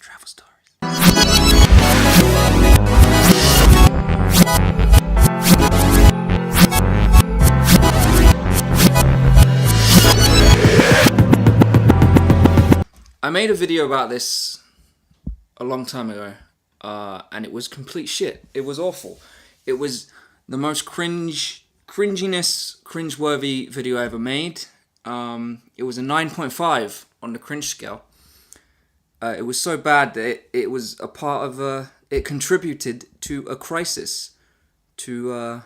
travel stories. I made a video about this a long time ago, and it was complete shit. It was awful. It was the most cringeworthy video I ever made. It was a 9.5 on the cringe scale. It was so bad that it was a part of it contributed to a crisis, to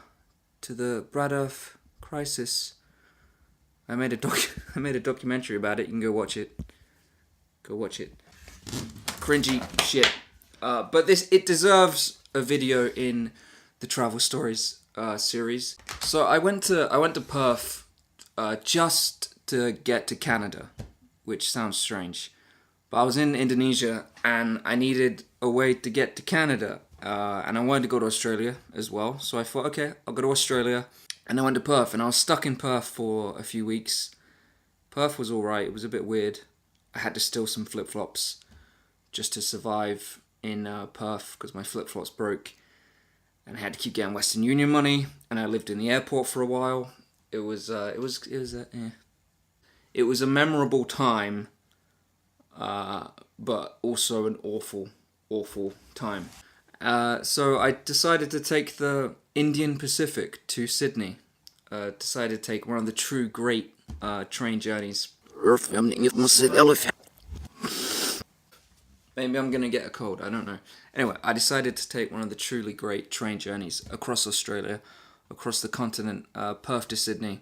the BradEarth crisis. I made a documentary about it. You can go watch it. Go watch it. Cringy shit. But it deserves a video in the Travel Stories series. So I went to Perth just to get to Canada, which sounds strange. But I was in Indonesia and I needed a way to get to Canada. And I wanted to go to Australia as well. So I thought, okay, I'll go to Australia. And I went to Perth and I was stuck in Perth for a few weeks. Perth was alright. It was a bit weird. I had to steal some flip-flops just to survive in Perth because my flip-flops broke. And I had to keep getting Western Union money. And I lived in the airport for a while. It was a memorable time. But also an awful time. So I decided to take the Indian Pacific to Sydney. Decided to take one of the true great train journeys. Maybe I'm gonna get a cold, I don't know. Anyway, I decided to take one of the truly great train journeys across Australia, across the continent, Perth to Sydney.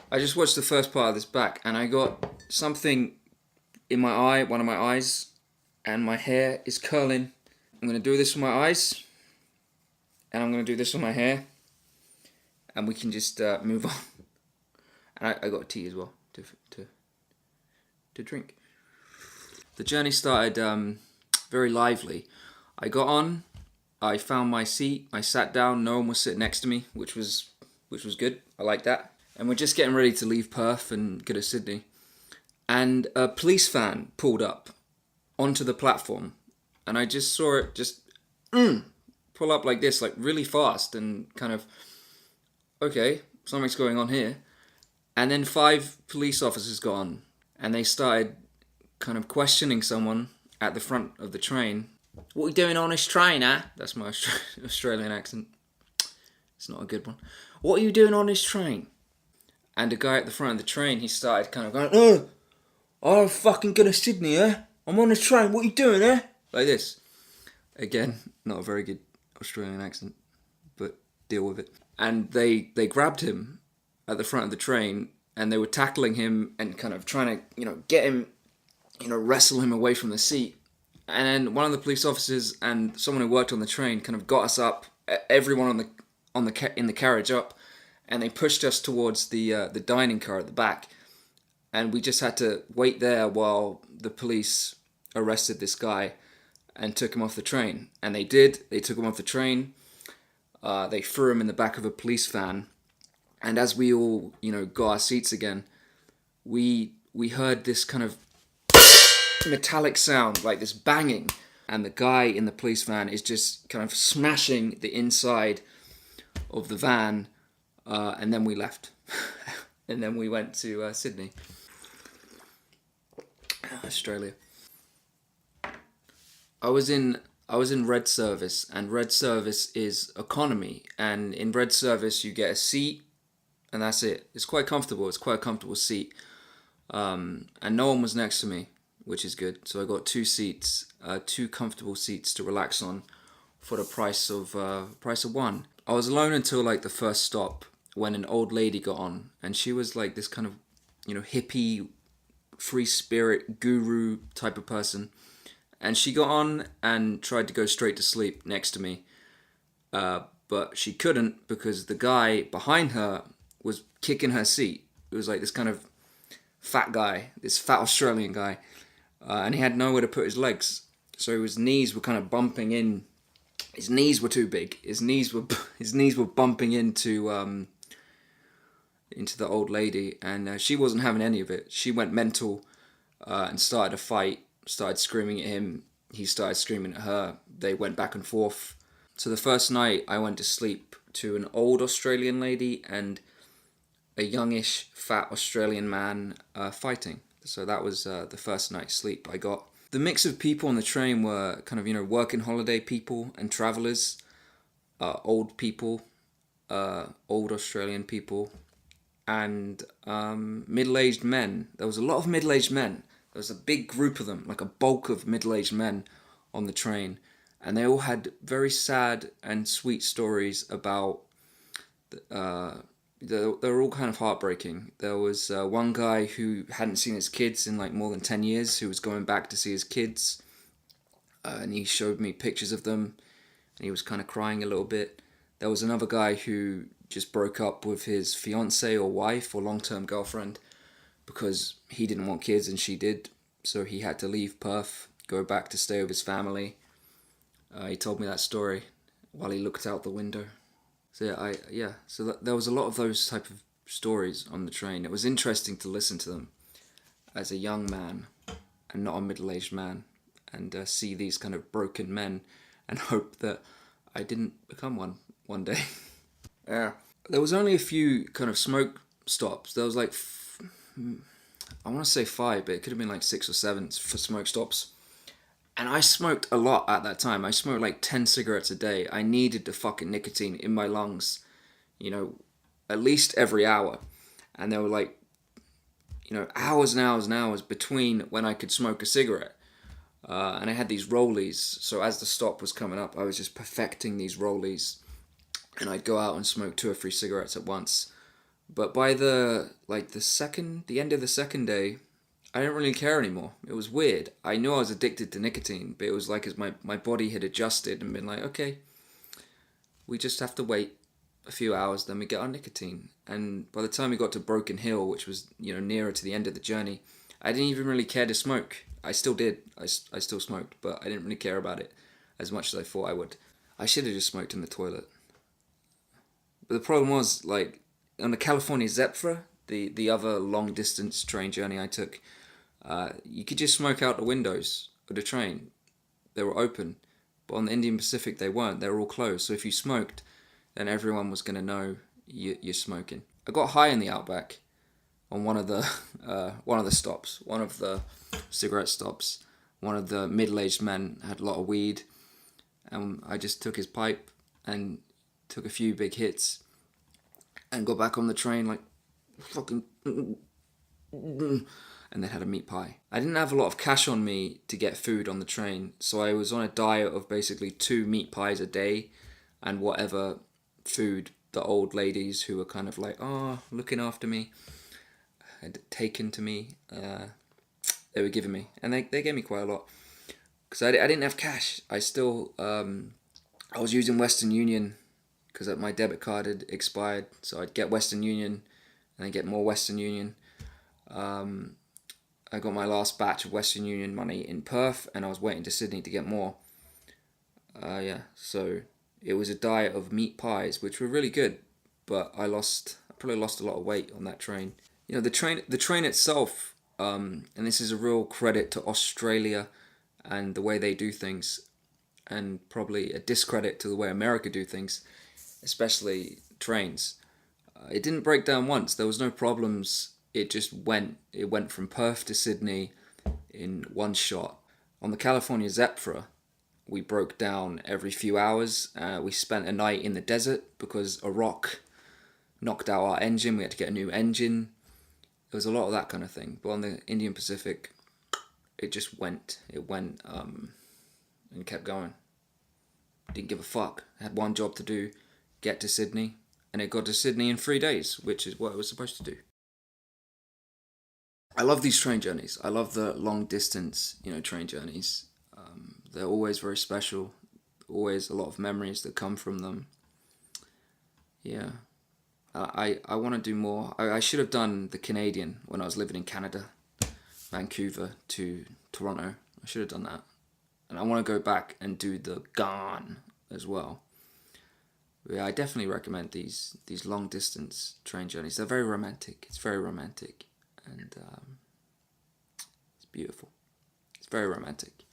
I just watched the first part of this back and I got something in my eye, one of my eyes, and my hair is curling. I'm going to do this with my eyes, and I'm going to do this with my hair, and we can just move on. And I got tea as well to drink. The journey started very lively. I got on, I found my seat, I sat down, no one was sitting next to me, which was good. I like that. And we're just getting ready to leave Perth and go to Sydney. And a police van pulled up onto the platform. And I just saw it just pull up like this, like really fast and kind of, okay, something's going on here. And then 5 police officers got on and they started kind of questioning someone at the front of the train. What are you doing on this train, eh? That's my Australian accent. It's not a good one. What are you doing on this train? And the guy at the front of the train, he started kind of going, oh, I'm fucking going to Sydney, eh? I'm on the train, what are you doing, eh? Like this. Again, not a very good Australian accent, but deal with it. And they grabbed him at the front of the train and they were tackling him and kind of trying to, get him, wrestle him away from the seat. And then one of the police officers and someone who worked on the train kind of got us up, everyone in the carriage up, and they pushed us towards the dining car at the back. And we just had to wait there while the police arrested this guy and took him off the train. And they did. They took him off the train. They threw him in the back of a police van. And as we all, got our seats again, we heard this kind of metallic sound, like this banging. And the guy in the police van is just kind of smashing the inside of the van. And then we left. And then we went to Sydney. Australia. I was in Red Service, and Red Service is economy, and in Red Service you get a seat and that's it. It's quite comfortable. It's quite a comfortable seat. And no one was next to me, which is good. So I got 2 seats, 2 comfortable seats to relax on for the price of one. I was alone until like the first stop when an old lady got on, and she was like this kind of, hippie, free spirit guru type of person. And she got on and tried to go straight to sleep next to me. But she couldn't because the guy behind her was kicking her seat. It was like this kind of fat guy, this fat Australian guy. And he had nowhere to put his legs. So his knees were kind of bumping in. His knees were too big. His knees were bumping into the old lady. And she wasn't having any of it. She went mental and started a fight. started screaming at him, he started screaming at her. They went back and forth. So the first night I went to sleep to an old Australian lady and a youngish, fat Australian man fighting. So that was the first night's sleep I got. The mix of people on the train were kind of, working holiday people and travellers, old people, old Australian people, and middle-aged men. There was a lot of middle-aged men. There was a big group of them, like a bulk of middle-aged men on the train. And they all had very sad and sweet stories about... they were all kind of heartbreaking. There was one guy who hadn't seen his kids in like more than 10 years, who was going back to see his kids. And he showed me pictures of them, and he was kind of crying a little bit. There was another guy who just broke up with his fiancée or wife or long-term girlfriend because he didn't want kids and she did. So he had to leave Perth, go back to stay with his family. He told me that story while he looked out the window. So there was a lot of those type of stories on the train. It was interesting to listen to them as a young man and not a middle-aged man, and see these kind of broken men and hope that I didn't become one day. Yeah. There was only a few kind of smoke stops. There was like, I want to say 5, but it could have been like 6 or 7 for smoke stops. And I smoked a lot at that time. I smoked like 10 cigarettes a day. I needed the fucking nicotine in my lungs, at least every hour. And there were like, hours and hours and hours between when I could smoke a cigarette. And I had these rollies. So as the stop was coming up, I was just perfecting these rollies. And I'd go out and smoke 2 or 3 cigarettes at once. But by the end of the second day, I didn't really care anymore. It was weird. I knew I was addicted to nicotine, but it was like as my body had adjusted and been like, okay, we just have to wait a few hours, then we get our nicotine. And by the time we got to Broken Hill, which was, nearer to the end of the journey, I didn't even really care to smoke. I still did. I still smoked, but I didn't really care about it as much as I thought I would. I should have just smoked in the toilet. But the problem was, like, on the California Zephyr, the other long-distance train journey I took, you could just smoke out the windows of the train. They were open. But on the Indian Pacific, they weren't. They were all closed. So if you smoked, then everyone was going to know you're smoking. I got high in the Outback on one of the stops, one of the cigarette stops. One of the middle-aged men had a lot of weed, and I just took his pipe and took a few big hits and got back on the train like fucking, and then had a meat pie. I didn't have a lot of cash on me to get food on the train, so I was on a diet of basically 2 meat pies a day and whatever food the old ladies who were kind of like, looking after me, had taken to me, they were giving me. And they gave me quite a lot. Because I didn't have cash. I still, I was using Western Union because my debit card had expired. So I'd get Western Union and then get more Western Union. I got my last batch of Western Union money in Perth and I was waiting to Sydney to get more. So it was a diet of meat pies, which were really good, but I probably lost a lot of weight on that train. The train itself, and this is a real credit to Australia and the way they do things, and probably a discredit to the way America do things, especially trains. It didn't break down once. There was no problems. It just went. It went from Perth to Sydney in one shot. On the California Zephyr, we broke down every few hours. We spent a night in the desert because a rock knocked out our engine. We had to get a new engine. There was a lot of that kind of thing. But on the Indian Pacific, it just went. It went and kept going. Didn't give a fuck. I had one job to do, get to Sydney. And it got to Sydney in 3 days, which is what it was supposed to do. I love these train journeys. I love the long distance, train journeys. They're always very special. Always a lot of memories that come from them. Yeah. I want to do more. I should have done the Canadian when I was living in Canada. Vancouver to Toronto. I should have done that. And I want to go back and do the Gone as well. But yeah, I definitely recommend these long distance train journeys. They're very romantic. It's very romantic. And it's beautiful. It's It's very romantic.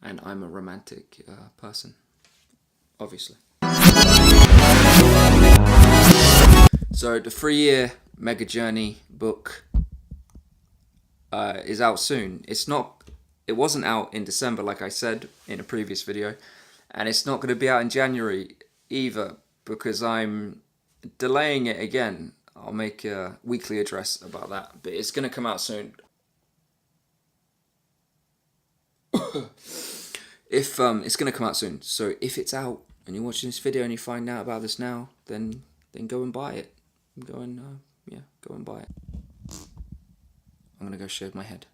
And I'm a romantic person, obviously. So the 3-year Mega Journey book is out soon. It wasn't out in December, like I said in a previous video, and it's not going to be out in January either, because I'm delaying it again. I'll make a weekly address about that, but it's going to come out soon. It's going to come out soon, so if it's out and you're watching this video and you find out about this now, then go and buy it. Go and buy it. I'm going to go shave my head.